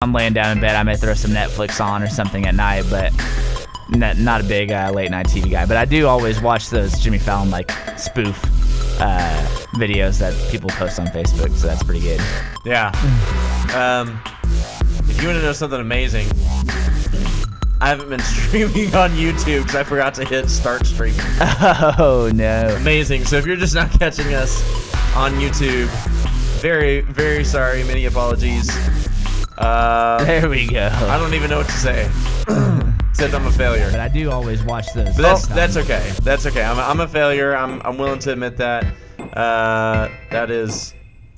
I'm laying down in bed, I may throw some Netflix on or something at night, but not a big late night TV guy. But I do always watch those Jimmy Fallon like spoof videos that people post on Facebook, so that's pretty good. Yeah. If you want to know something amazing, I haven't been streaming on YouTube because I forgot to hit start streaming. Oh, no. Amazing. So if you're just not catching us on YouTube, very, very sorry. Many apologies. There we go. I don't even know what to say. Except I'm a failure. But I do always watch those. But that's okay. That's okay. I'm a failure. I'm willing to admit that.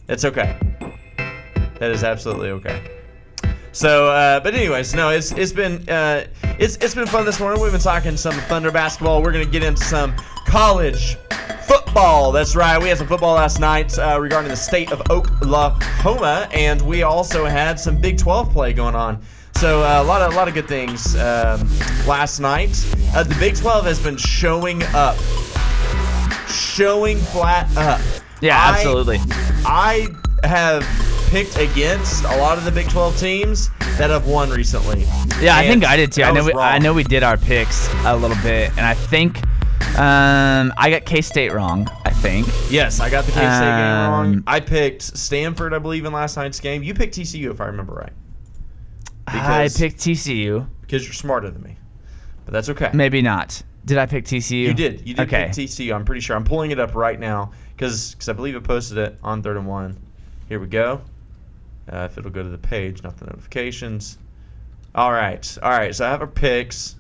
It's okay. That is absolutely okay. So, but anyways, no, it's been fun this morning. We've been talking some Thunder basketball. We're gonna get into some college football. That's right. We had some football last night regarding the state of Oklahoma, and we also had some Big 12 play going on. So a lot of good things last night. The Big 12 has been showing flat up. Yeah, absolutely. I have picked against a lot of the Big 12 teams that have won recently. Yeah, I think I did too. I know we did our picks a little bit, and I think I got K-State wrong, I think. Yes, I got the K-State game wrong. I picked Stanford, I believe, in last night's game. You picked TCU, if I remember right. I picked TCU. Because you're smarter than me. But that's okay. Maybe not. Did I pick TCU? You did. You did pick TCU. I'm pretty sure. I'm pulling it up right now because I believe I posted it on 3rd and 1. Here we go. If it'll go to the page, not the notifications. All right. So I have our picks.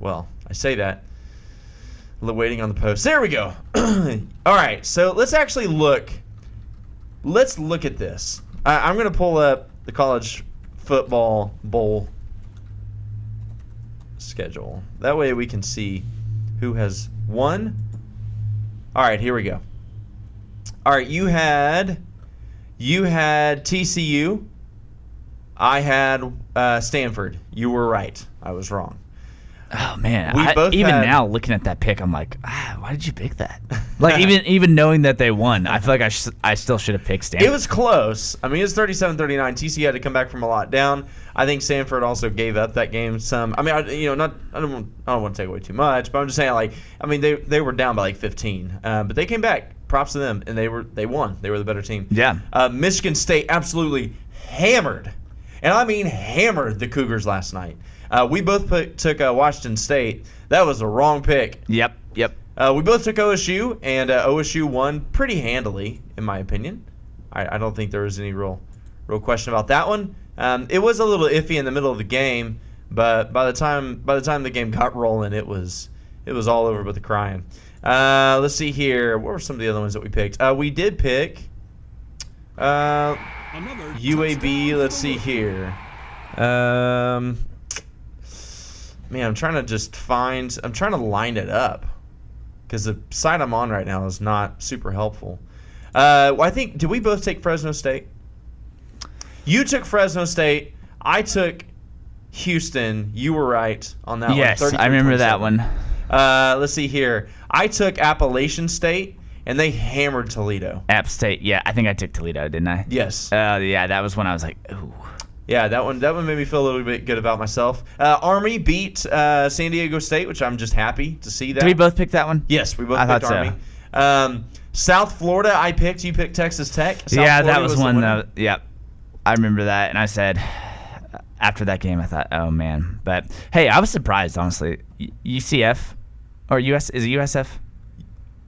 Well, I say that. Waiting on the post. There we go. All right. So let's actually look. Let's look at this. I'm going to pull up the college football bowl schedule. That way we can see who has won. All right, here we go. All right, you had TCU. I had Stanford. You were right. I was wrong. Oh man, now looking at that pick, I'm like, why did you pick that? Like even knowing that they won, I feel like I still should have picked Stanford. It was close. I mean, it was 37-39. TCU had to come back from a lot down. I think Stanford also gave up that game some. I mean, I don't want to take away too much, but I'm just saying, like, I mean, they were down by like 15, but they came back. Props to them, and they won. They were the better team. Yeah. Michigan State absolutely hammered, and I mean hammered the Cougars last night. We both took Washington State. That was the wrong pick. Yep. We both took OSU, and OSU won pretty handily, in my opinion. I don't think there was any real question about that one. It was a little iffy in the middle of the game, but by the time the game got rolling, it was all over but the crying. Let's see here. What were some of the other ones that we picked? We did pick UAB. Let's see here. Man, I'm trying to line it up because the site I'm on right now is not super helpful. I think, did we both take Fresno State? You took Fresno State. I took Houston. You were right on that one. Yes, I remember that one. Let's see here. I took Appalachian State, and they hammered Toledo. App State. Yeah, I think I took Toledo, didn't I? Yes. Yeah, that was when I was like, ooh. Yeah, that one made me feel a little bit good about myself. Army beat San Diego State, which I'm just happy to see that. Did we both pick that one? Yes, we both picked Army. So. South Florida, I picked. You picked Texas Tech. That was one. Yep, I remember that, and I said after that game, I thought, oh man. But hey, I was surprised, honestly. UCF or US is it USF?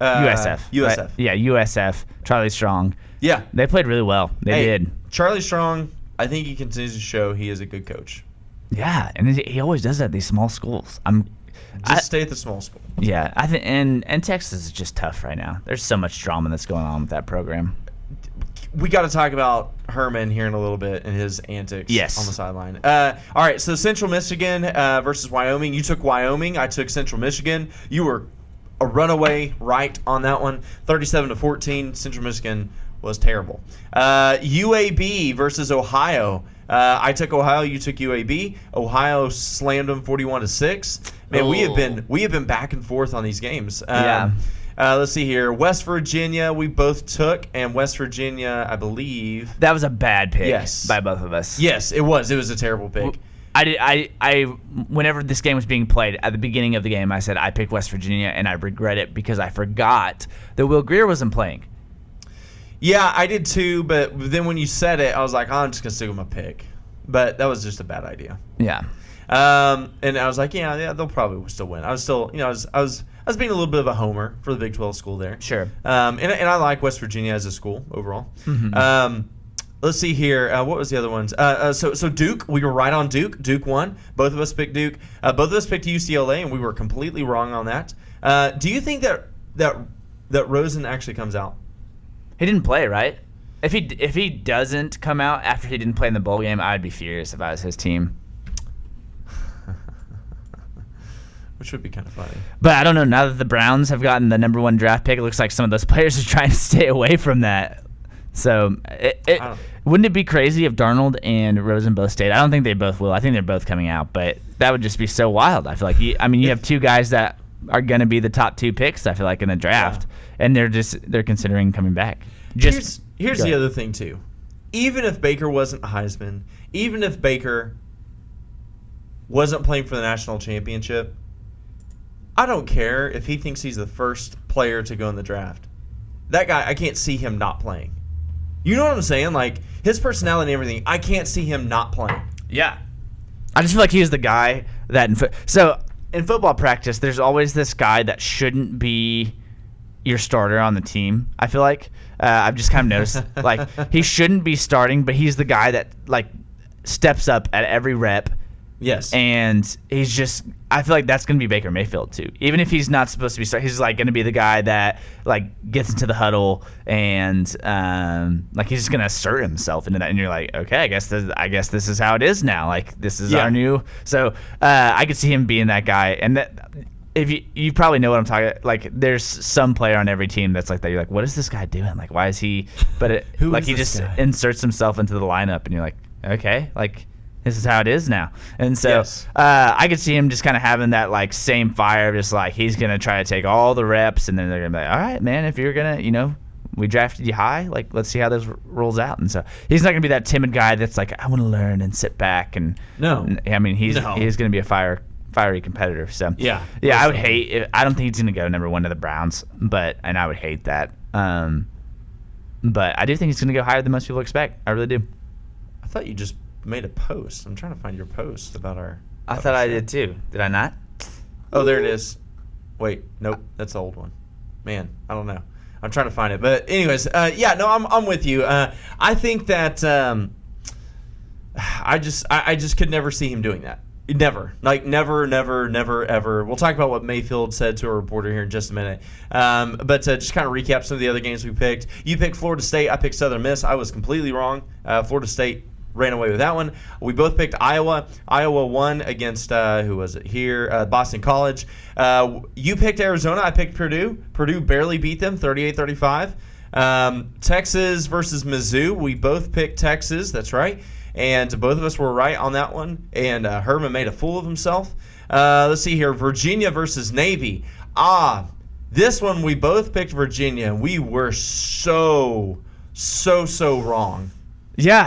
USF. USF. Right? Yeah, USF. Charlie Strong. Yeah, they played really well. They did. Charlie Strong. I think he continues to show he is a good coach. Yeah, and he always does that at these small schools. Stay at the small school. Yeah, I think and Texas is just tough right now. There's so much drama that's going on with that program. We got to talk about Herman here in a little bit and his antics on the sideline. All right, so Central Michigan versus Wyoming. You took Wyoming. I took Central Michigan. You were a runaway right on that one, 37-14. Central Michigan was terrible. UAB versus Ohio. I took Ohio. You took UAB. Ohio slammed them 41-6. Man, we have been back and forth on these games. Let's see here. West Virginia, we both took, and West Virginia, I believe. That was a bad pick Yes. by both of us. Yes, it was. It was a terrible pick. I whenever this game was being played, at the beginning of the game, I said I picked West Virginia, and I regret it because I forgot that Will Grier wasn't playing. Yeah, I did too, but then when you said it, I was like, I'm just going to stick with my pick. But that was just a bad idea. Yeah. And I was like, yeah, they'll probably still win. I was still, I was being a little bit of a homer for the Big 12 school there. Sure. And I like West Virginia as a school overall. Mm-hmm. Let's see here. What was the other ones? So Duke, we were right on Duke. Duke won. Both of us picked Duke. Both of us picked UCLA, and we were completely wrong on that. Do you think that Rosen actually comes out? He didn't play, right? If he doesn't come out after he didn't play in the bowl game, I'd be furious if I was his team. Which would be kind of funny. But I don't know. Now that the Browns have gotten the number 1 draft pick, it looks like some of those players are trying to stay away from that. So wouldn't it be crazy if Darnold and Rosen both stayed? I don't think they both will. I think they're both coming out, but that would just be so wild. I feel like you have 2 guys that are going to be the top 2 picks, I feel like, in the draft, and they're considering coming back. Here's the other thing too. Even if Baker wasn't a Heisman, even if Baker wasn't playing for the national championship, I don't care if he thinks he's the first player to go in the draft. That guy, I can't see him not playing. You know what I'm saying? Like, his personality and everything, I can't see him not playing. Yeah. I just feel like he's the guy that in football practice, there's always this guy that shouldn't be your starter on the team. I feel like I've just kind of noticed like he shouldn't be starting, but he's the guy that like steps up at every rep. Yes. And he's just, I feel like that's going to be Baker Mayfield too. Even if he's not supposed to be starting, he's like going to be the guy that like gets into the huddle and like he's just going to assert himself into that. And you're like, okay, I guess this is how it is now. Like this is our new. So I could see him being that guy. And that, if you probably know what I'm talking. Like there's some player on every team that's like that. You're like, what is this guy doing? Like why is he? But like he just inserts himself into the lineup, and you're like, okay, like. This is how it is now. And so I could see him just kind of having that like same fire, just like he's going to try to take all the reps, and then they're going to be like, all right, man, if you're going to, we drafted you high, like let's see how this rolls out. And so he's not going to be that timid guy that's like, I want to learn and sit back. And I mean, he's going to be a fiery competitor. So I would hate it. I don't think he's going to go number 1 to the Browns, and I would hate that. But I do think he's going to go higher than most people expect. I really do. I thought you just made a post. I'm trying to find your post about our. I thought I did too. Did I not? Oh, there it is. Wait, nope, that's the old one. Man, I don't know. I'm trying to find it, but anyways, I'm with you. I think that I just could never see him doing that. Never, ever. We'll talk about what Mayfield said to a reporter here in just a minute. But to just kind of recap some of the other games we picked. You picked Florida State. I picked Southern Miss. I was completely wrong. Florida State ran away with that one. We both picked Iowa. Iowa won against, who was it here? Boston College. You picked Arizona. I picked Purdue. Purdue barely beat them, 38-35. Texas versus Mizzou. We both picked Texas. That's right. And both of us were right on that one. And Herman made a fool of himself. Let's see here. Virginia versus Navy. This one we both picked Virginia. We were so wrong. Yeah,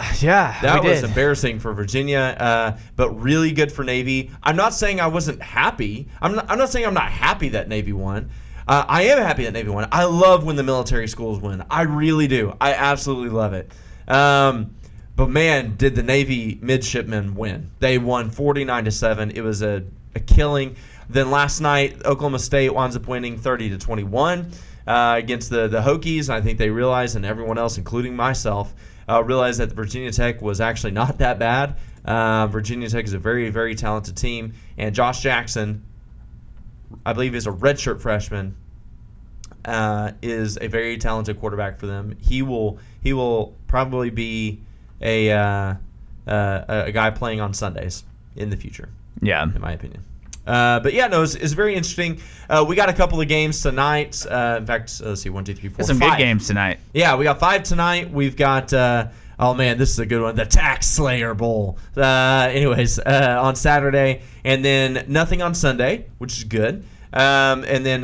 that was embarrassing for Virginia, but really good for Navy. I'm not saying I wasn't happy. I'm not saying I'm not happy that Navy won. I am happy that Navy won. I love when the military schools win. I really do. I absolutely love it. But man, did the Navy midshipmen win? They won 49-7. It was a killing. Then last night, Oklahoma State winds up winning 30-21 against the Hokies. I think they realized, and everyone else, including myself, realized that Virginia Tech was actually not that bad. Virginia Tech is a very, very talented team. And Josh Jackson, I believe, is a redshirt freshman, is a very talented quarterback for them. He will probably be a guy playing on Sundays in the future. Yeah, in my opinion. But yeah, no, it's very interesting. We got a couple of games tonight. In fact, let's see, 1, 2, 3, 4, 5. Some good games tonight. Yeah, we got 5 tonight. We've got, oh man, this is a good one, the Tax Slayer Bowl. On Saturday, and then nothing on Sunday, which is good. And then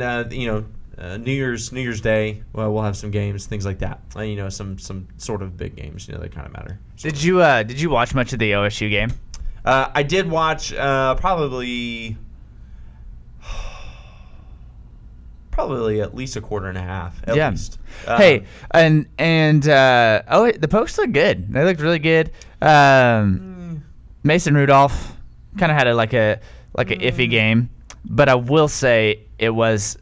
New Year's Day. Well, we'll have some games, things like that. Some sort of big games. That kind of matter. Did you watch much of the OSU game? I did watch probably at least a quarter and a half. At least. Hey, and the Pokes look good. They looked really good. Mason Rudolph kind of had a iffy game, but I will say it was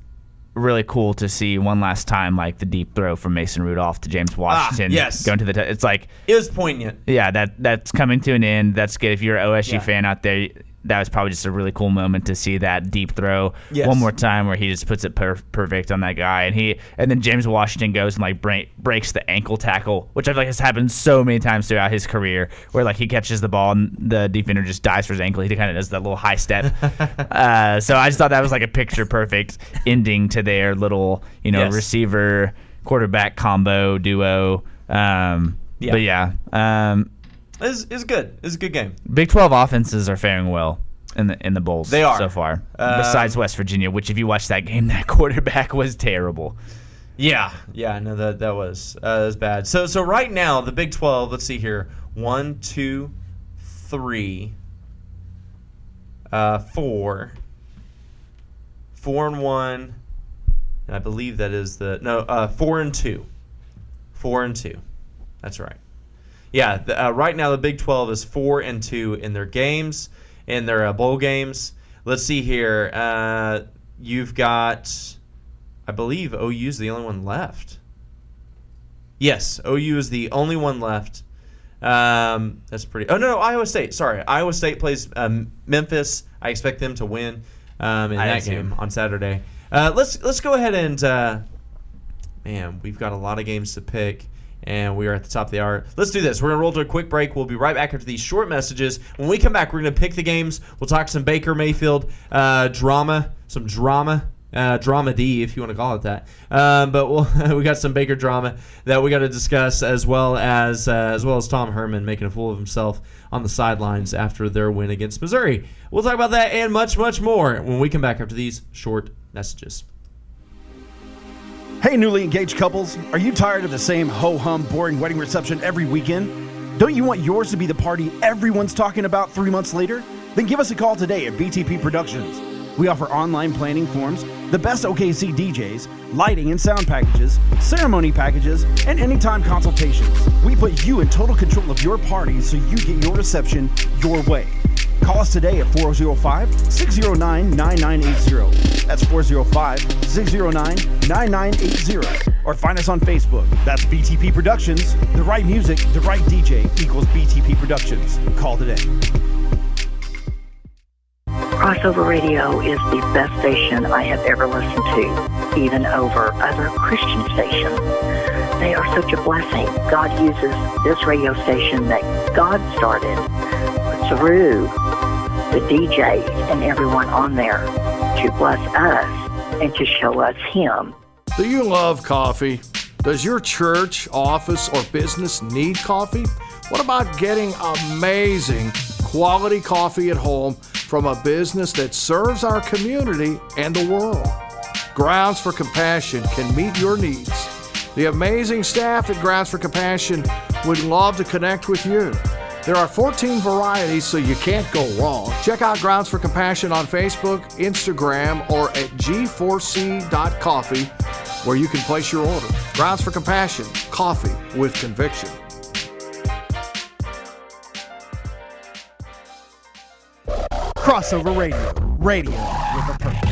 really cool to see one last time the deep throw from Mason Rudolph to James Washington. Yes. Going to the it's like it was poignant. Yeah, that's coming to an end. That's good. If you're an OSU fan out there, that was probably just a really cool moment to see that deep throw one more time where he just puts it perfect on that guy, and then James Washington goes and breaks the ankle tackle, which I feel like has happened so many times throughout his career, where he catches the ball and the defender just dives for his ankle. He kind of does that little high step. So I just thought that was a picture perfect ending to their little receiver quarterback combo duo. But yeah. It's good. It's a good game. Big 12 offenses are faring well in the bowls. They are so far. Besides West Virginia, which if you watch that game, that quarterback was terrible. Yeah. No, that was bad. So right now the Big 12. Let's see here. 1, 2, 3, 4, 4-1. And I believe that is 4-2. 4-2. That's right. Yeah, right now the Big 12 is 4-2 in their games, in their bowl games. Let's see here. You've got, I believe OU's the only one left. Yes, OU is the only one left. That's pretty. Oh no, Iowa State. Sorry, Iowa State plays Memphis. I expect them to win in that game on Saturday. Let's go ahead and man, we've got a lot of games to pick. And we are at the top of the hour. Let's do this. We're going to roll to a quick break. We'll be right back after these short messages. When we come back, we're going to pick the games. We'll talk some Baker Mayfield drama, some drama D, if you want to call it that. But we got some Baker drama that we got to discuss, as well as Tom Herman making a fool of himself on the sidelines after their win against Missouri. We'll talk about that and much, much more when we come back after these short messages. Hey, newly engaged couples, are you tired of the same ho-hum, boring wedding reception every weekend? Don't you want yours to be the party everyone's talking about 3 months later? Then give us a call today at BTP Productions. We offer online planning forms, the best OKC DJs, lighting and sound packages, ceremony packages, and anytime consultations. We put you in total control of your party so you get your reception your way. Call us today at 405-609-9980. That's 405-609-9980. Or find us on Facebook. That's BTP Productions. The right music, the right DJ equals BTP Productions. Call today. Crossover Radio is the best station I have ever listened to, even over other Christian stations. They are such a blessing. God uses this radio station that God started through the DJs and everyone on there to bless us and to show us Him. Do you love coffee? Does your church, office, or business need coffee? What about getting amazing quality coffee at home from a business that serves our community and the world? Grounds for Compassion can meet your needs. The amazing staff at Grounds for Compassion would love to connect with you. There are 14 varieties, so you can't go wrong. Check out Grounds for Compassion on Facebook, Instagram, or at g4c.coffee, where you can place your order. Grounds for Compassion, coffee with conviction. Crossover Radio. Radio with a purpose.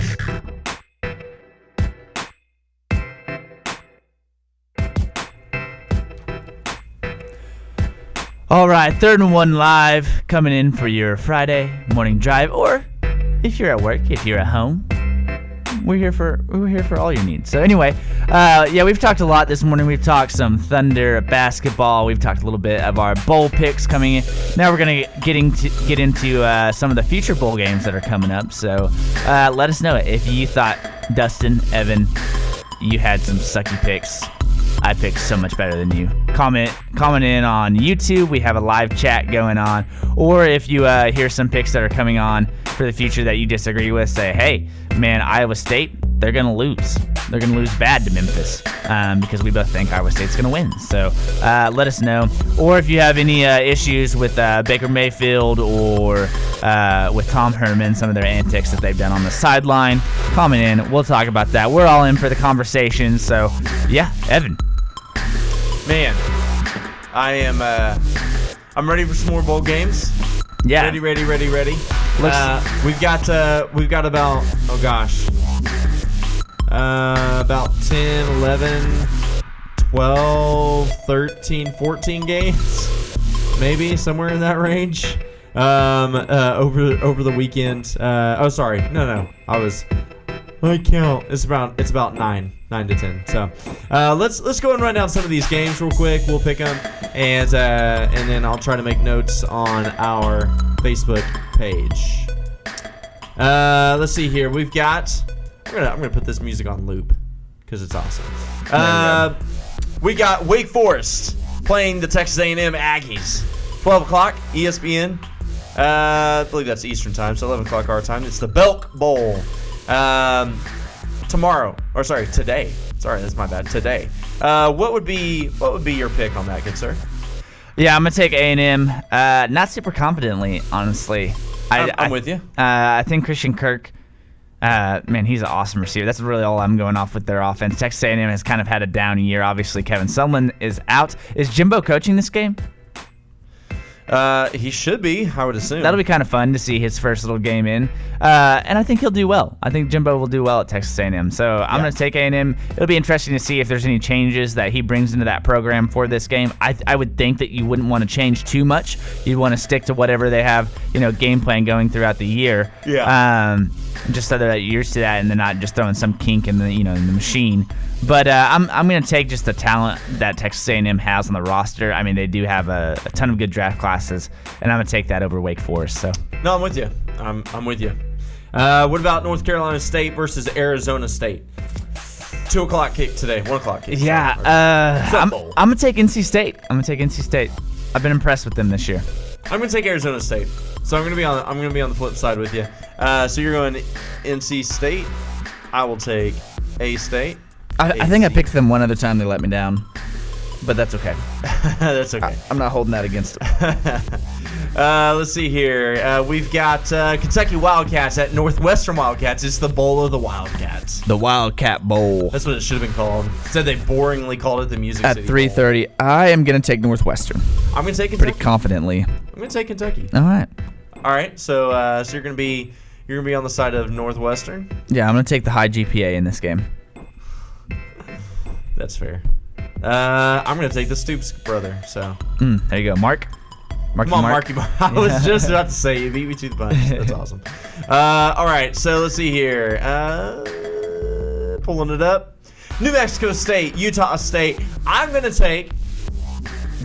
All right, 3rd and 1 live coming in for your Friday morning drive, or if you're at work, if you're at home, we're here for all your needs. So anyway, we've talked a lot this morning. We've talked some Thunder basketball. We've talked a little bit of our bowl picks coming in. Now we're gonna get into some of the future bowl games that are coming up. So let us know if you thought Dustin, Evan, you had some sucky picks. I picked so much better than you. Comment in on YouTube. We have a live chat going on. Or if you hear some picks that are coming on for the future that you disagree with, say, hey, man, Iowa State, they're going to lose. They're going to lose bad to Memphis because we both think Iowa State's going to win. So let us know. Or if you have any issues with Baker Mayfield or with Tom Herman, some of their antics that they've done on the sideline, comment in. We'll talk about that. We're all in for the conversation. So, yeah, Evan. Man, I'm ready for some more bowl games. Yeah. Ready. We've got about, about 10, 11, 12, 13, 14 games, maybe somewhere in that range. Over the weekend. I count. It's about 9 to 10. So, let's go and run down some of these games real quick. We'll pick them, and then I'll try to make notes on our Facebook page. Let's see here. We've got. I'm gonna put this music on loop because it's awesome. We got Wake Forest playing the Texas A&M Aggies. 12 o'clock, ESPN. I believe that's Eastern time, so 11 o'clock our time. It's the Belk Bowl. Today. Sorry, that's my bad. Today. What would be your pick on that, good sir? Yeah, I'm gonna take A&M. Not super confidently, honestly. I'm with you. I think Christian Kirk. Man, he's an awesome receiver. That's really all I'm going off with their offense. Texas A&M has kind of had a down year. Obviously, Kevin Sumlin is out. Is Jimbo coaching this game? He should be, I would assume. That'll be kind of fun to see his first little game in. And I think he'll do well. I think Jimbo will do well at Texas A&M. So I'm going to take A&M. It'll be interesting to see if there's any changes that he brings into that program for this game. I would think that you wouldn't want to change too much. You'd want to stick to whatever they have, game plan going throughout the year. Yeah. Just so they're used to that and they're not just throwing some kink in the in the machine. But I'm going to take just the talent that Texas A&M has on the roster. I mean, they do have a ton of good draft classes, and I'm going to take that over Wake Forest. So no, I'm with you. I'm with you. What about North Carolina State versus Arizona State? 2 o'clock kick today. 1 o'clock kick. Yeah. I'm going to take NC State. I've been impressed with them this year. I'm going to take Arizona State. So I'm going to be on the flip side with you. So you're going NC State. I will take A-State. I think I picked them one other time. They let me down, but that's okay. That's okay. I'm not holding that against them. Let's see here. We've got Kentucky Wildcats at Northwestern Wildcats. It's the Bowl of the Wildcats. The Wildcat Bowl. That's what it should have been called. Instead, they boringly called it the Music at City 3:30. Bowl. I am going to take Northwestern. I'm going to take Kentucky. Pretty confidently. I'm going to take Kentucky. All right. So you're going to be on the side of Northwestern. Yeah, I'm going to take the high GPA in this game. That's fair. I'm going to take the Stoops brother. So there you go, Mark. Come on, Marky Mark. I was just about to say, you beat me to the punch. That's awesome. All right, so let's see here. Pulling it up. New Mexico State, Utah State. I'm going to take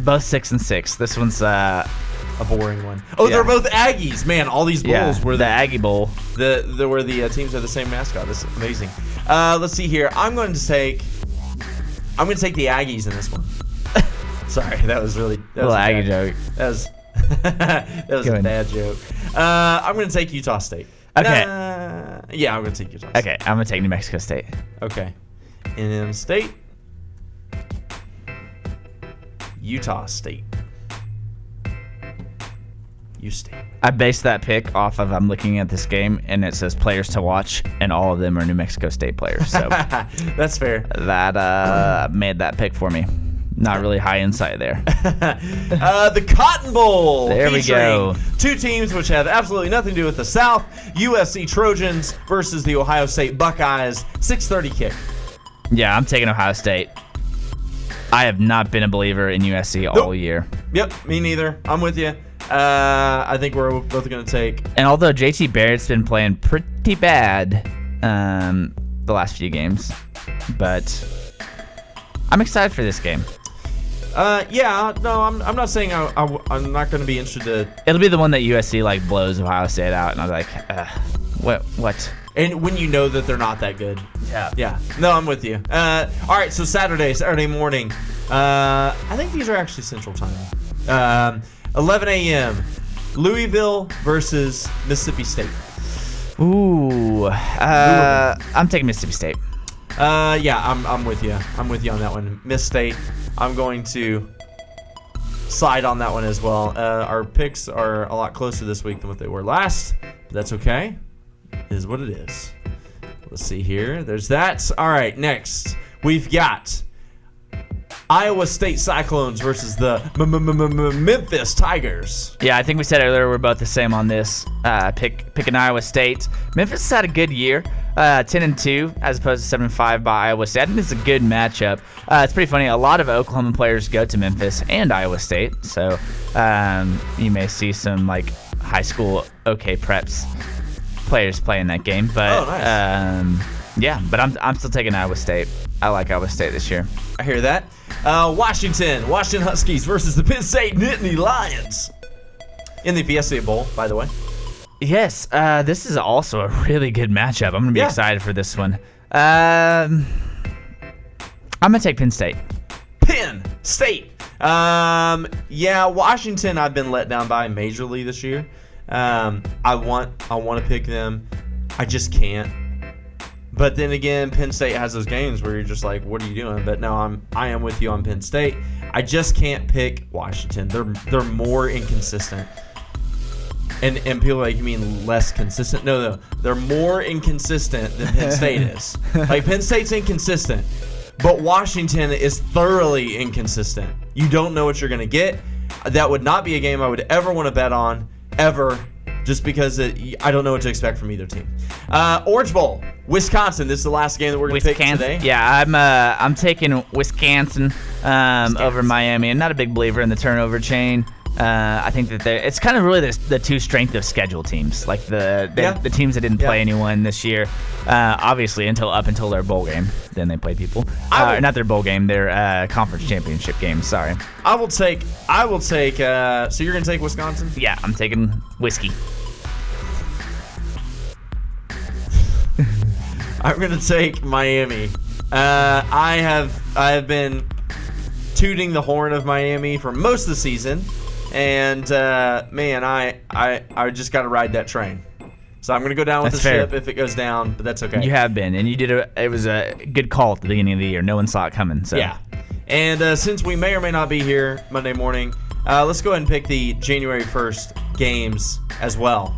both 6-6. This one's a boring one. Oh, yeah. They're both Aggies. Man, all these bowls were the Aggie Bowl. Where the teams have the same mascot. This is amazing. Let's see here. I'm going to take the Aggies in this one. Sorry, that was a Aggie joke. That was a bad joke. I'm going to take Utah State. Okay. Yeah, I'm going to take Utah State. Okay, I'm going to take New Mexico State. Okay. And State. Utah State. U-State. I based that pick off of I'm looking at this game, and it says players to watch, and all of them are New Mexico State players. So that's fair. That made that pick for me. Not really high insight there. The Cotton Bowl. There we go. Two teams which have absolutely nothing to do with the South. USC Trojans versus the Ohio State Buckeyes. 6:30 kick. Yeah, I'm taking Ohio State. I have not been a believer in USC all year. Yep, me neither. I'm with you. I think we're both going to take. And although JT Barrett's been playing pretty bad the last few games, but I'm excited for this game. I'm not saying I'm not going to be interested. It'll be the one that USC blows Ohio State out, and I'm like, what? And when you know that they're not that good. Yeah. No, I'm with you. All right, so Saturday morning. I think these are actually Central Time. 11 a.m. Louisville versus Mississippi State. Ooh, I'm taking Mississippi State. Yeah, I'm with you. I'm with you on that one. Miss State. I'm going to slide on that one as well. Our picks are a lot closer this week than what they were last, but that's okay. It is what it is. Let's see here. There's that. All right, next we've got Iowa State Cyclones versus the Memphis Tigers. Yeah, I think we said earlier we're both the same on this. Picking Iowa State. Memphis has had a good year, 10-2 as opposed to 7-5 by Iowa State. I think this is a good matchup. It's pretty funny. A lot of Oklahoma players go to Memphis and Iowa State, so you may see some like high school OK Preps players playing that game. But yeah, but I'm still taking Iowa State. I like Iowa State this year. I hear that. Washington Huskies versus the Penn State Nittany Lions in the Fiesta Bowl, by the way. Yes, this is also a really good matchup. I'm going to be excited for this one. I'm going to take Penn State. Penn State. Yeah, Washington I've been let down by majorly this year. I want to pick them. I just can't. But then again, Penn State has those games where you're just like, what are you doing? But no, I am with you on Penn State. I just can't pick Washington. They're more inconsistent. And people are like, you mean less consistent? No, they're more inconsistent than Penn State is. Like, Penn State's inconsistent, but Washington is thoroughly inconsistent. You don't know what you're going to get. That would not be a game I would ever want to bet on, ever, just because I don't know what to expect from either team. Orange Bowl, Wisconsin. This is the last game that we're going to pick today. Yeah, I'm taking Wisconsin over Miami. I'm not a big believer in the turnover chain. I think that it's kind of really the two strength of schedule teams, like the teams that didn't play anyone this year. Obviously, up until their bowl game, then they play people. Not their bowl game, their conference championship game. Sorry. I will take. So you're gonna take Wisconsin? Yeah, I'm taking whiskey. I'm gonna take Miami. I have been tooting the horn of Miami for most of the season. And, man, I just got to ride that train. So I'm going to go down with the ship if it goes down, but that's okay. You have been, and you did it was a good call at the beginning of the year. No one saw it coming. So. Yeah. And since we may or may not be here Monday morning, let's go ahead and pick the January 1st games as well.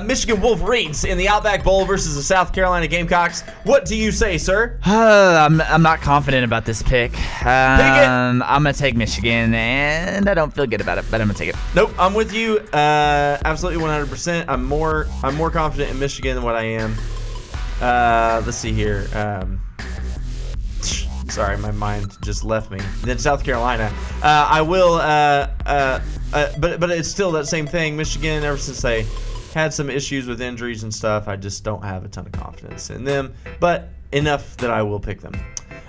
Michigan Wolverines in the Outback Bowl versus the South Carolina Gamecocks. What do you say, sir? I'm not confident about this pick. I'm gonna take Michigan, and I don't feel good about it, but I'm gonna take it. Nope, I'm with you. Absolutely 100%. I'm more confident in Michigan than what I am. Let's see here. Sorry, my mind just left me. Then South Carolina. I will. But it's still that same thing. Michigan, ever since they had some issues with injuries and stuff, I just don't have a ton of confidence in them, but enough that I will pick them.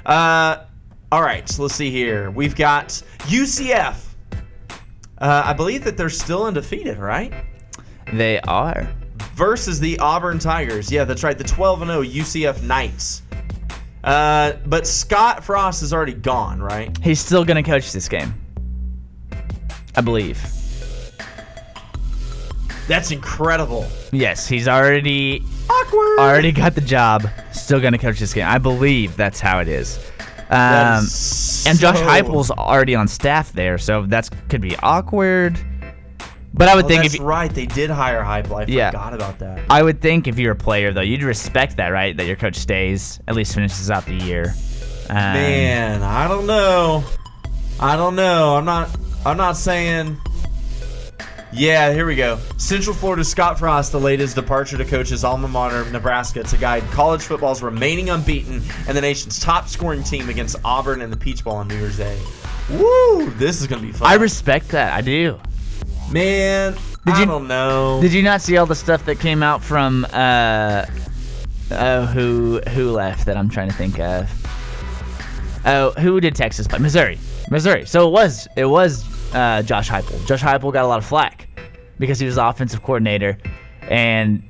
All right, so let's see here. We've got UCF. I believe that they're still undefeated, right? They are. Versus the Auburn Tigers. Yeah, that's right, the 12-0 UCF Knights. But Scott Frost is already gone, right? He's still going to coach this game, I believe. That's incredible. Yes, he's already got the job. Still going to coach this game. I believe that's how it is. And Josh Heupel's already on staff there, so that could be awkward. But I would think that's right. They did hire Heupel. I forgot about that. I would think if you're a player, though, you'd respect that, right? That your coach stays, at least finishes out the year. Man, I don't know. I'm not saying. Yeah, here we go. Central Florida Scott Frost delayed his departure to coach his alma mater, Nebraska, to guide college football's remaining unbeaten and the nation's top-scoring team against Auburn in the Peach Bowl on New Year's Day. Woo! This is going to be fun. I respect that. I do. Man, I don't know. Did you not see all the stuff that came out from who left that I'm trying to think of? Oh, who did Texas play? Missouri. So it was Josh Heupel. Josh Heupel got a lot of flack because he was the offensive coordinator, and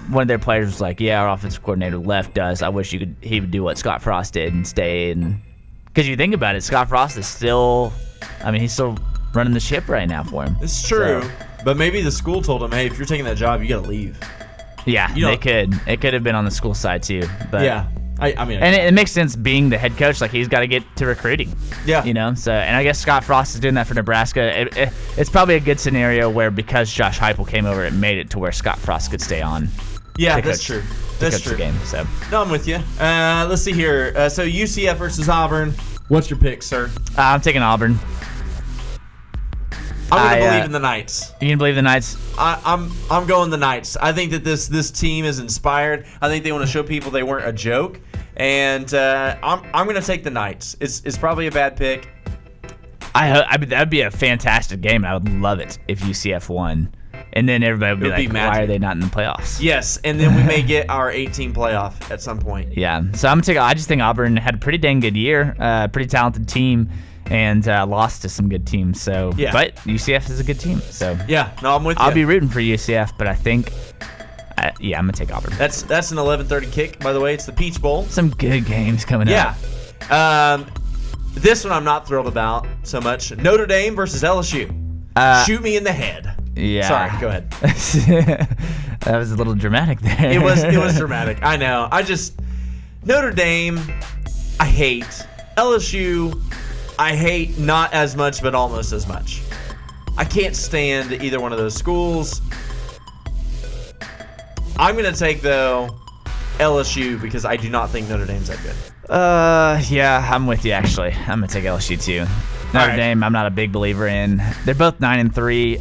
one of their players was like, "Yeah, our offensive coordinator left us. I wish he would do what Scott Frost did and stay." And because you think about it, Scott Frost is still, he's still running the ship right now for him. It's true, but maybe the school told him, "Hey, if you're taking that job, you got to leave." Yeah, they could. It could have been on the school side too. But yeah. I mean, and it makes sense being the head coach. Like, he's got to get to recruiting. Yeah. So, and I guess Scott Frost is doing that for Nebraska. It's probably a good scenario where, because Josh Heupel came over, it made it to where Scott Frost could stay on. Yeah, that's true. That's true. The game. So no, I'm with you. Let's see here. So UCF versus Auburn. What's your pick, sir? I'm taking Auburn. I'm gonna believe in the Knights. You can believe the Knights? I'm going the Knights. I think that this team is inspired. I think they want to show people they weren't a joke, and I'm gonna take the Knights. It's probably a bad pick. I mean, that'd be a fantastic game. I would love it if UCF won, and then everybody would be like, "Why are they not in the playoffs?" Yes, and then we may get our 18 playoff at some point. Yeah, so I'm gonna take. I just think Auburn had a pretty dang good year, pretty talented team, and lost to some good teams. So, yeah. But UCF is a good team. So yeah, no, I'm with you. I'll be rooting for UCF, but I think, I'm gonna take Auburn. That's an 11:30 kick, by the way. It's the Peach Bowl. Some good games coming up. Yeah. This one I'm not thrilled about so much. Notre Dame versus LSU. Shoot me in the head. Yeah. Sorry, go ahead. That was a little dramatic there. It was dramatic. I know. Notre Dame, I hate. LSU, I hate not as much, but almost as much. I can't stand either one of those schools. I'm going to take, though, LSU because I do not think Notre Dame's that good. Yeah, I'm with you, actually. I'm going to take LSU, too. Notre Dame, I'm not a big believer in. They're both 9-3.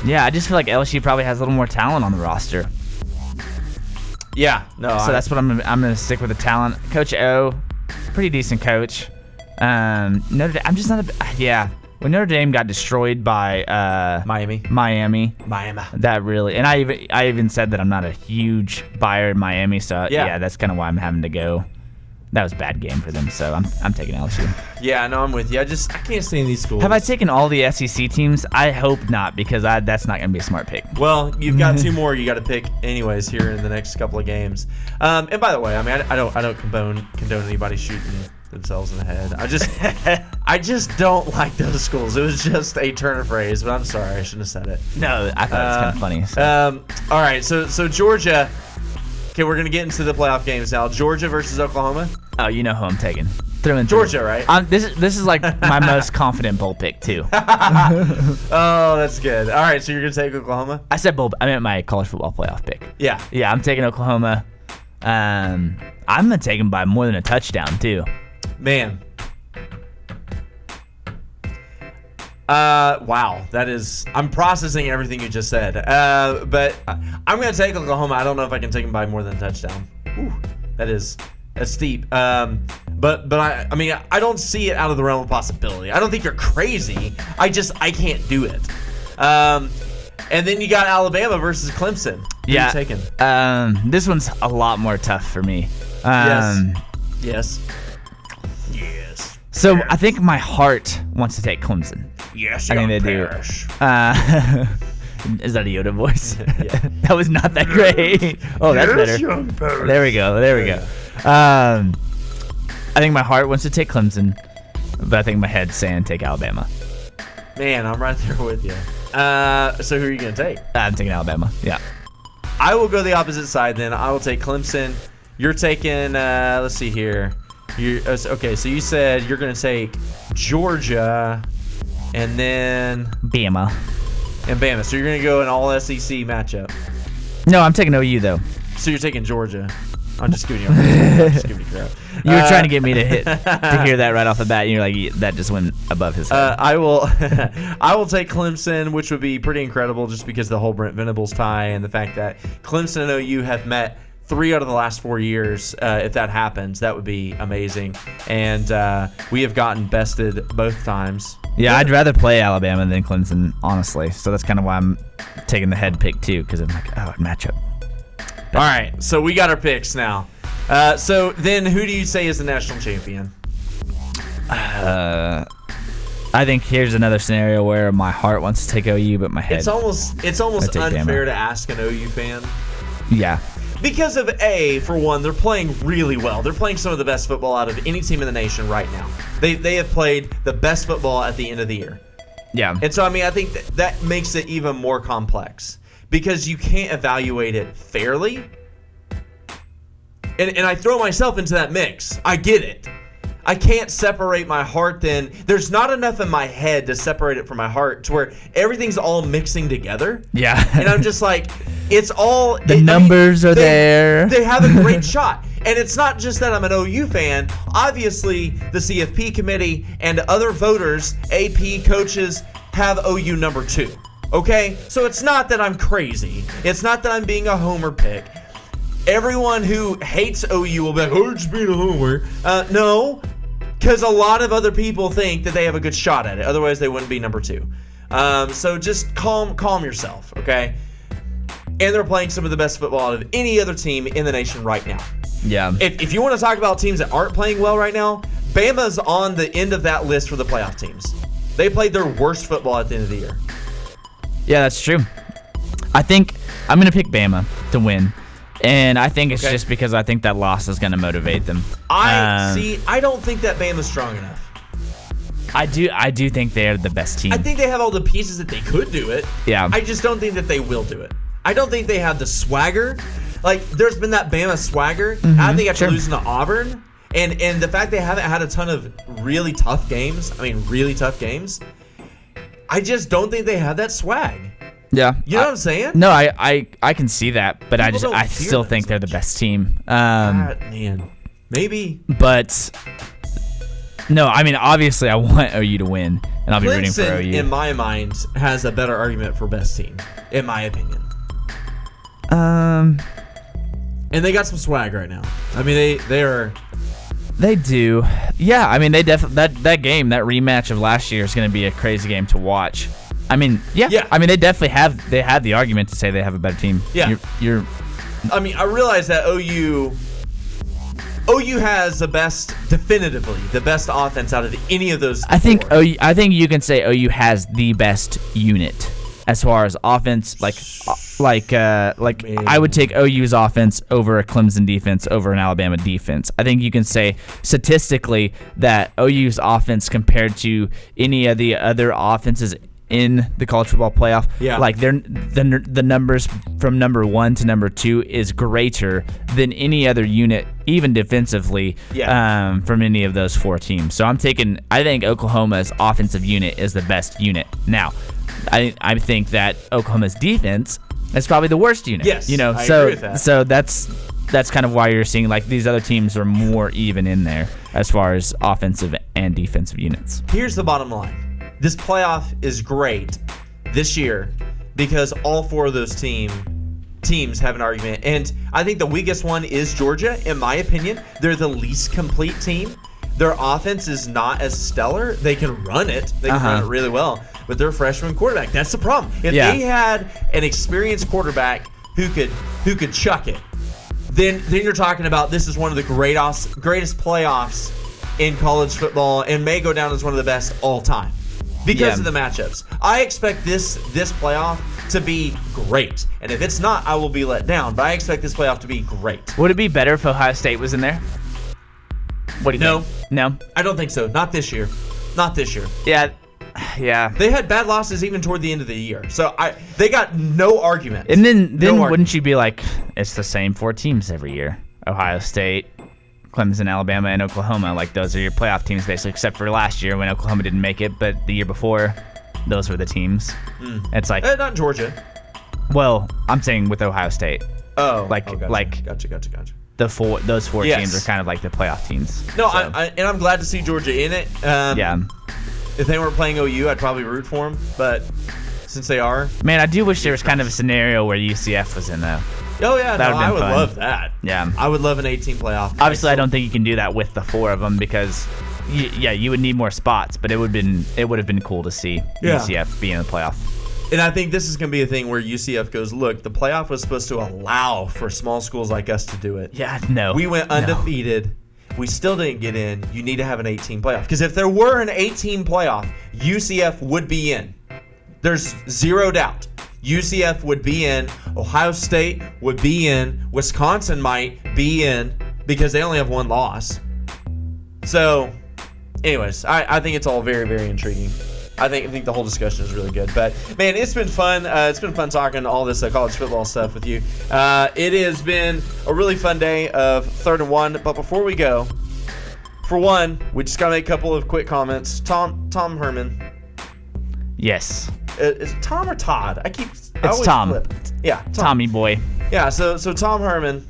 Yeah, I just feel like LSU probably has a little more talent on the roster. Yeah, no. So that's what I'm gonna stick with the talent. Coach O, pretty decent coach. Notre Dame, I'm just not when Notre Dame got destroyed by Miami. That really, and I even said that I'm not a huge buyer in Miami. So yeah that's kind of why I'm having to go. That was a bad game for them, so I'm taking LSU. Yeah, no, I'm with you. I can't stand these schools. Have I taken all the SEC teams? I hope not, because that's not going to be a smart pick. Well, you've got two more you got to pick anyways here in the next couple of games. And by the way, I mean I don't condone anybody shooting themselves in the head. I just don't like those schools. It was just a turn of phrase, but I'm sorry, I shouldn't have said it. No, I thought it was kind of funny. So. All right, so Georgia. Okay, we're gonna get into the playoff games now. Georgia versus Oklahoma. Oh, you know who I'm taking. Through and Georgia, through. right? This is like my most confident bowl pick too. Oh, that's good. All right, so you're gonna take Oklahoma? I said bowl. I meant my college football playoff pick. Yeah. Yeah, I'm taking Oklahoma. I'm gonna take them by more than a touchdown too. Man. Wow, I'm processing everything you just said. But I'm going to take Oklahoma. I don't know if I can take them by more than a touchdown. Ooh, that's steep. But I mean, I don't see it out of the realm of possibility. I don't think you're crazy. I can't do it. And then you got Alabama versus Clemson. Who are you taking? This one's a lot more tough for me. Yes. So I think my heart wants to take Clemson. Yes, I think they do. Is that a Yoda voice? Yeah. That was not that great. Oh, that's better. There we go. I think my heart wants to take Clemson, but I think my head's saying take Alabama. Man, I'm right there with you. So who are you going to take? I'm taking Alabama. Yeah. I will go the opposite side then. I will take Clemson. You're taking, let's see here. Okay, so you said you're going to take Georgia and then Bama. So you're going to go an all-SEC matchup. No, I'm taking OU, though. So you're taking Georgia. I'm just giving you crap. You were trying to get me to hear that right off the bat, and you're like, that just went above his head. I will take Clemson, which would be pretty incredible just because the whole Brent Venables tie and the fact that Clemson and OU have met 3 out of the last 4 years. If that happens, that would be amazing. And we have gotten bested both times. Yeah, I'd rather play Alabama than Clemson, honestly. So that's kind of why I'm taking the head pick, too, because I'm like, matchup. All right, so we got our picks now. So then who do you say is the national champion? I think here's another scenario where my heart wants to take OU, but my head... It's almost unfair to ask an OU fan. Yeah. Because of for one, they're playing really well. They're playing some of the best football out of any team in the nation right now. They have played the best football at the end of the year. Yeah. And so, I mean, I think that makes it even more complex. because you can't evaluate it fairly. And I throw myself into that mix. I get it. I can't separate my heart then. There's not enough in my head to separate it from my heart to where everything's all mixing together. Yeah. And I'm just like, it's all... The numbers are there. They have a great shot. And it's not just that I'm an OU fan. Obviously, the CFP committee and other voters, AP, coaches, have OU number 2. Okay? So it's not that I'm crazy. It's not that I'm being a homer pick. Everyone who hates OU will be like, oh, you're just being a homer. No, because a lot of other people think that they have a good shot at it. Otherwise, they wouldn't be number 2. So just calm yourself, okay? And they're playing some of the best football out of any other team in the nation right now. Yeah. If you want to talk about teams that aren't playing well right now, Bama's on the end of that list for the playoff teams. They played their worst football at the end of the year. Yeah, that's true. I think I'm going to pick Bama to win. And I think it's just because I think that loss is going to motivate them. I don't think that Bama's strong enough. I do think they're the best team. I think they have all the pieces that they could do it. Yeah. I just don't think that they will do it. I don't think they have the swagger. Like, there's been that Bama swagger. I think after losing to Auburn, and the fact they haven't had a ton of really tough games, I just don't think they have that swag. Yeah. You know what I'm saying? No, I can see that, but People I don't fear still them think so they're the much. best team. Man, maybe. But no, I mean, obviously I want OU to win, and I'll be rooting for Clemson, OU. in my mind, has a better argument for best team, in my opinion. And they got some swag right now. I mean, They do. Yeah, I mean, they definitely that game, that rematch of last year is going to be a crazy game to watch. I mean, yeah. I mean, they definitely had the argument to say they have a better team. Yeah. I mean, I realize that OU has definitively the best offense out of any of those. I think you can say OU has the best unit as far as offense. I would take OU's offense over a Clemson defense over an Alabama defense. I think you can say statistically that OU's offense compared to any of the other offenses in the college football playoff, like the numbers from number 1 to number 2 is greater than any other unit, even defensively, from any of those 4 teams. So I think Oklahoma's offensive unit is the best unit. Now, I think that Oklahoma's defense is probably the worst unit. Yes, I agree with that. So that's kind of why you're seeing like these other teams are more even in there as far as offensive and defensive units. Here's the bottom line. This playoff is great this year because all 4 of those teams have an argument. And I think the weakest one is Georgia, in my opinion. They're the least complete team. Their offense is not as stellar. They can run it. They can run it really well. But they're a freshman quarterback. That's the problem. If they had an experienced quarterback who could chuck it, then you're talking about this is one of the greatest playoffs in college football and may go down as one of the best all time. Because of the matchups. I expect this playoff to be great. And if it's not, I will be let down. But I expect this playoff to be great. Would it be better if Ohio State was in there? What do you think? No? I don't think so. Not this year. Yeah. They had bad losses even toward the end of the year. So they got no argument. And then wouldn't you be like, it's the same 4 teams every year? Ohio State, Clemson, Alabama, and Oklahoma. Like, those are your playoff teams, basically, except for last year when Oklahoma didn't make it. But the year before, those were the teams. It's like... not Georgia. Well, I'm saying with Ohio State. Oh. Gotcha. Those 4 teams are kind of like the playoff teams. No, so. I'm glad to see Georgia in it. If they weren't playing OU, I'd probably root for them. But since they are... Man, I do wish there was kind of a scenario where UCF was in, though. Oh, yeah. I would fun. love that. Yeah. I would love an 18 playoff. Obviously, I don't think you can do that with the 4 of them because, you would need more spots. But it would have been cool to see UCF be in the playoff. And I think this is going to be a thing where UCF goes, look, the playoff was supposed to allow for small schools like us to do it. Yeah, no. We went undefeated. No. We still didn't get in. You need to have an 18 playoff. Because if there were an 18 playoff, UCF would be in. There's zero doubt. UCF would be in. Ohio State would be in. Wisconsin might be in because they only have 1 loss. So, anyways, I think it's all very, very intriguing. I think the whole discussion is really good. But man, it's been fun. It's been fun talking all this college football stuff with you. It has been a really fun day of 3rd and 1. But before we go, for one, we just gotta make a couple of quick comments. Tom Herman. Yes. Is it Tom or Todd? I It's Tom. Flip. Yeah, Tom. Tommy boy. Yeah. So Tom Herman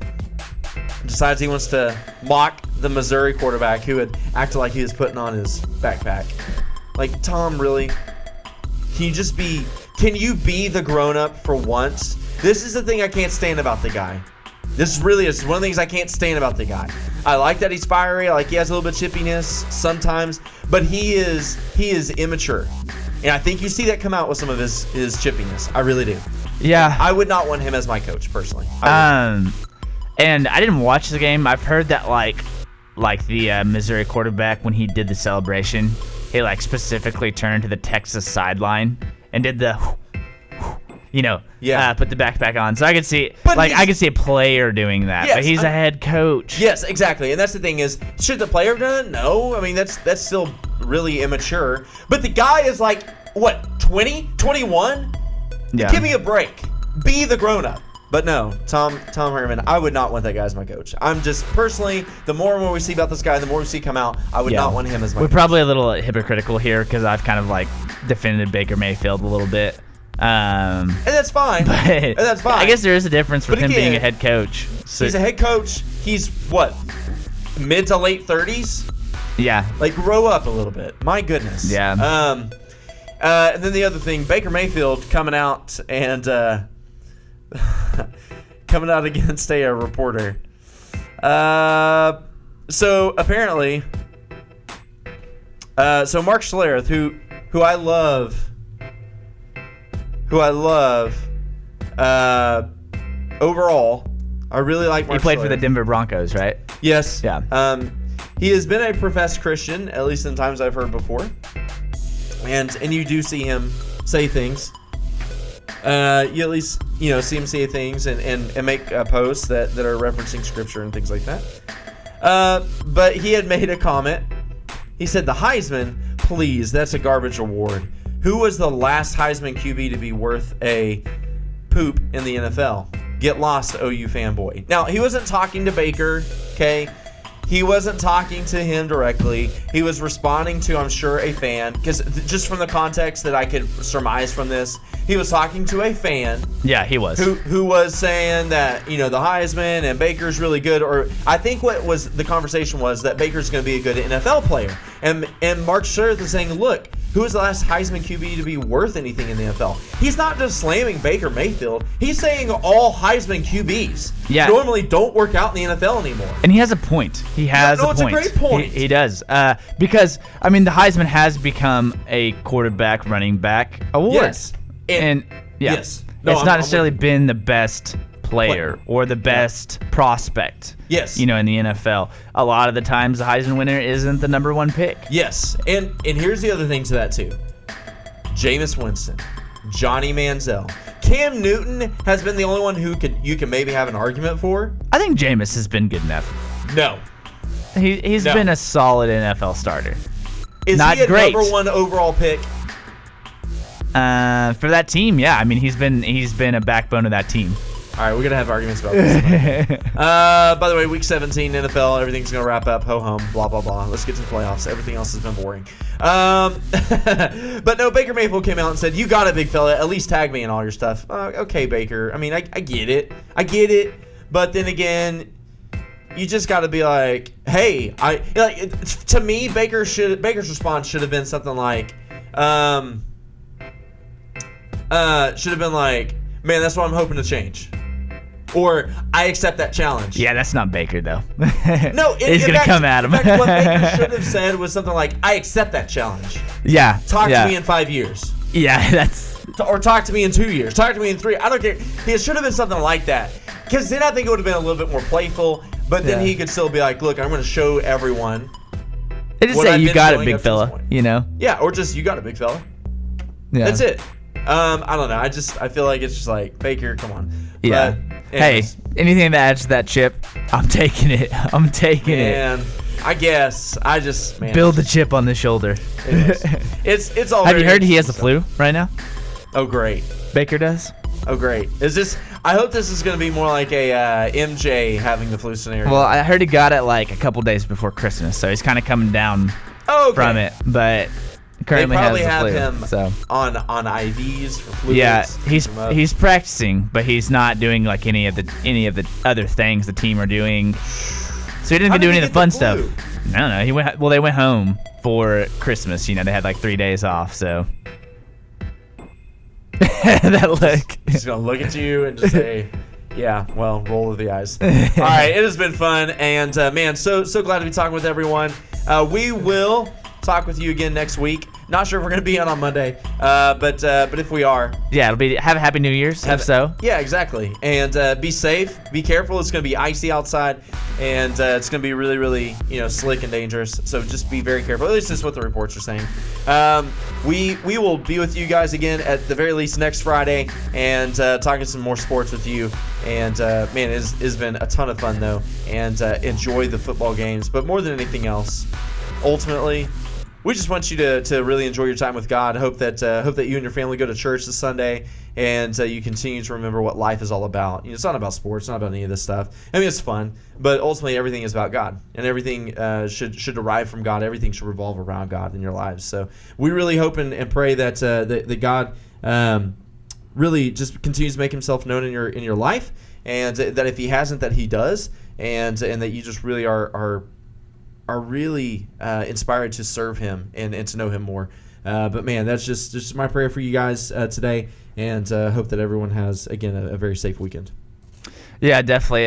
decides he wants to mock the Missouri quarterback who had acted like he was putting on his backpack. Like, Tom, really? Can you be the grown-up for once? This is the thing I can't stand about the guy. This really is one of the things I can't stand about the guy. I like that he's fiery. I like he has a little bit of chippiness sometimes, but he is immature. And I think you see that come out with some of his chippiness. I really do. Yeah. I would not want him as my coach, personally. And I didn't watch the game. I've heard that like the Missouri quarterback, when he did the celebration, he like specifically turned to the Texas sideline and did the, put the backpack on. So I could see, I could see a player doing that, yes, but he's a head coach. Yes, exactly. And that's the thing is, should the player have done it? No. I mean, that's still really immature. But the guy is like, what, 20, 21? Yeah. Give me a break. Be the grown-up. But no, Tom Herman, I would not want that guy as my coach. I'm just, personally, the more and more we see about this guy, the more we see come out, I would not want him as my coach. We're probably a little hypocritical here because I've kind of like defended Baker Mayfield a little bit. And that's fine. But that's fine. I guess there is a difference with him being a head coach. So he's a head coach. He's, what, mid to late 30s? Yeah. Like, grow up a little bit. My goodness. Yeah. And then the other thing, Baker Mayfield coming out and coming out against a reporter. So apparently, so Mark Schlereth, who I love, overall, I really like Mark He played Schlereth. for the Denver Broncos, right? Yes. Yeah. He has been a professed Christian, at least in times I've heard before. And you do see him say things. You at least see him say things and make posts that are referencing scripture and things like that. But he had made a comment. He said, "The Heisman, please, that's a garbage award. Who was the last Heisman QB to be worth a poop in the NFL? Get lost, OU fanboy." Now, he wasn't talking to Baker, okay? He wasn't talking to him directly. He was responding to, I'm sure, a fan. Because just from the context that I could surmise from this, he was talking to a fan. Yeah, he was. Who was saying that, the Heisman and Baker's really good. Or I think what was the conversation was that Baker's going to be a good NFL player. And Mark Schlereth is saying, look, who was the last Heisman QB to be worth anything in the NFL? He's not just slamming Baker Mayfield. He's saying all Heisman QBs normally don't work out in the NFL anymore. And he has a point. He has a point. It's a great point. He does. Because, I mean, the Heisman has become a quarterback running back award. Yes. And yes. No, it's not necessarily been the best player or the best prospect. Yes. In the NFL. A lot of the times the Heisman winner isn't the number one pick. Yes. And here's the other thing to that too. Jameis Winston, Johnny Manziel. Cam Newton has been the only one who you can maybe have an argument for. I think Jameis has been good enough. No. He's been a solid NFL starter. Is not he a great. number one overall pick? For that team, yeah. I mean, he's been a backbone of that team. All right, we're going to have arguments about this. By the way, Week 17 NFL, everything's going to wrap up. Ho-hum, blah, blah, blah. Let's get to the playoffs. Everything else has been boring. But no, Baker Mayfield came out and said, you got it, big fella. At least tag me in all your stuff. Okay, Baker. I mean, I get it. I get it. But then again, you just got to be like, hey, to me, Baker's response should have been something like, man, that's what I'm hoping to change. Or, I accept that challenge. Yeah, that's not Baker, though. No, he's going to come at him. In fact, what Baker should have said was something like, I accept that challenge. Yeah. Talk to me in 5 years. Yeah, that's... Or talk to me in 2 years. Talk to me in 3. I don't care. It should have been something like that. Because then I think it would have been a little bit more playful. But then he could still be like, look, I'm going to show everyone. They just say, you got it, big fella. Yeah, or just, you got it, big fella. Yeah. That's it. I don't know. I feel like it's just like, Baker, come on. Yeah. But, hey, anything that adds to that chip, I'm taking it. I'm taking it. I guess. I just, man. Build the chip on the shoulder. It's all. Have you very heard he has the interesting flu right now? Oh, great. Baker does. Oh, great. Is this? I hope this is going to be more like a MJ having the flu scenario. Well, I heard he got it like a couple days before Christmas, so he's kind of coming down from it. But currently they probably has the have flu. him So on IVs for fluids. yeah, he's practicing, but he's not doing like any of the other things the team are doing. So he didn't How get to do did any he of the get fun the stuff. flu? I don't know. They went home for Christmas. You know, they had like 3 days off. So that look. He's going to look at you and just say, yeah, well, roll of the eyes. All right, it has been fun. And, man, so glad to be talking with everyone. We will talk with you again next week. Not sure if we're going to be on Monday, but if we are. Yeah, it'll be have a happy New Year's. Yeah, exactly. And be safe. Be careful. It's going to be icy outside, and it's going to be really, really, slick and dangerous. So just be very careful. At least that's what the reports are saying. We will be with you guys again at the very least next Friday, and talking some more sports with you. And man, it's been a ton of fun though, and enjoy the football games. But more than anything else, ultimately, we just want you to really enjoy your time with God. Hope that you and your family go to church this Sunday, and you continue to remember what life is all about. It's not about sports, it's not about any of this stuff. I mean, it's fun, but ultimately everything is about God, and everything should derive from God. Everything should revolve around God in your lives. So we really hope and pray that that God really just continues to make Himself known in your life, and that if He hasn't, that He does, and that you just really are really inspired to serve Him and to know Him more. But man, that's just my prayer for you guys today, and hope that everyone has, again, a very safe weekend. Yeah, definitely.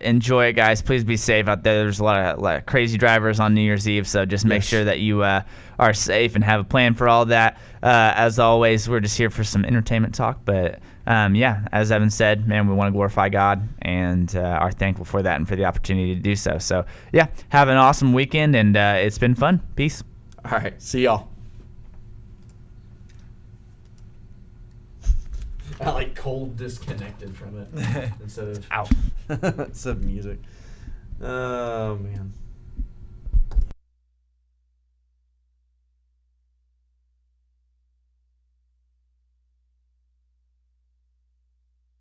Enjoy it, guys. Please be safe out there. There's a lot of crazy drivers on New Year's Eve, so just make sure that you are safe and have a plan for all that. As always, we're just here for some entertainment talk, but yeah, as Evan said, man, we want to glorify God and are thankful for that and for the opportunity to do so. So yeah, have an awesome weekend, and it's been fun. Peace. All right, see y'all. I like cold disconnected from it instead of Ow. instead of music. Oh man.